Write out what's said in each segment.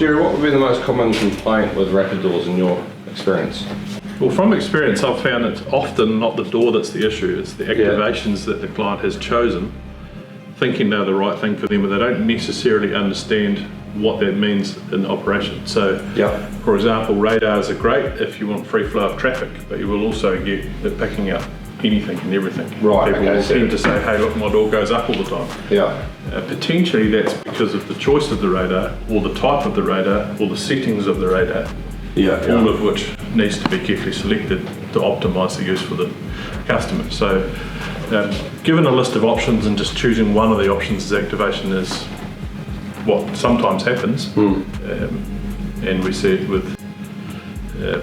Jerry, what would be the most common complaint with rapid doors in your experience? Well, from experience, I've found it's often not the door that's the issue, it's the activations that the client has chosen, thinking they're the right thing for them, but they don't necessarily understand what that means in operation. So, for example, radars are great if you want free flow of traffic, but you will also get it picking up anything and everything. Right. People will tend to say, hey, look, my door goes up all the time. Yeah. Potentially that's because of the choice of the radar, or the type of the radar, or the settings of the radar. All of which needs to be carefully selected to optimise the use for the customer. So given a list of options and just choosing one of the options as activation is what sometimes happens, and we see it with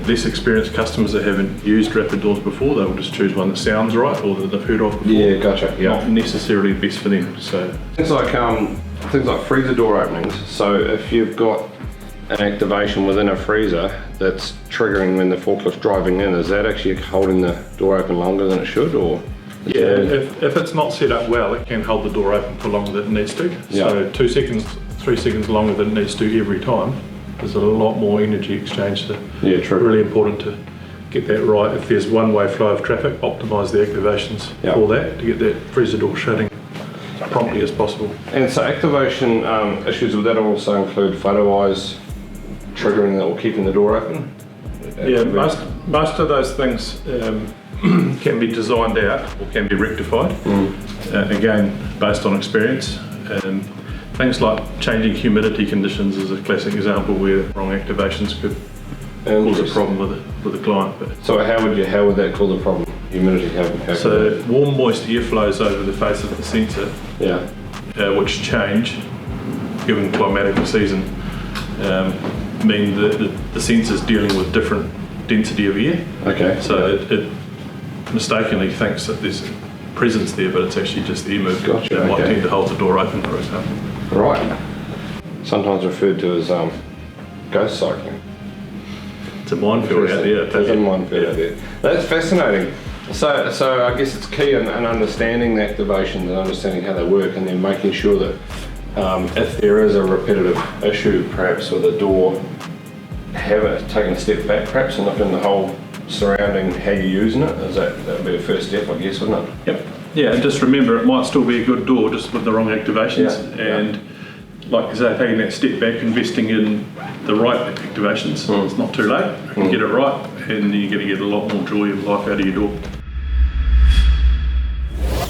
less experienced customers that haven't used rapid doors before, they will just choose one that sounds right or that they've heard of before. Yeah, gotcha. Not necessarily best for them. So things like freezer door openings. So if you've got an activation within a freezer that's triggering when the forklift's driving in, is that actually holding the door open longer than it should, or? Yeah, if it's not set up well, it can hold the door open for longer than it needs to. So 2 seconds, 3 seconds longer than it needs to every time. There's a lot more energy exchange. So true. Really important to get that right. If there's one-way flow of traffic, optimise the activations for that to get that freezer door shutting promptly as possible. And so activation issues, would that also include photo eyes triggering that or keeping the door open? Yeah, most of those things can be designed out or can be rectified, again based on experience. Things like changing humidity conditions is a classic example where wrong activations could cause a problem with the client. But so how would that cause a problem? Humidity, so warm moist air flows over the face of the sensor, which change given climatic season, mean that the sensor's dealing with different density of air. Okay. So it mistakenly thinks that there's presence there, but it's actually just the air movement that might tend to hold the door open, for example. Right. Sometimes referred to as ghost cycling. It's a minefield out there. It's a minefield out there. That's fascinating. So I guess it's key in understanding the activations and understanding how they work, and then making sure that if there is a repetitive issue, perhaps with a door, taking a step back, perhaps, and looking at the whole surrounding how you're using it. That would be the first step, I guess, wouldn't it? Yep. Yeah, and just remember it might still be a good door, just with the wrong activations. Like I say, taking that step back, investing in the right activations. It's not too late. You can get it right, and you're going to get a lot more joy of life out of your door.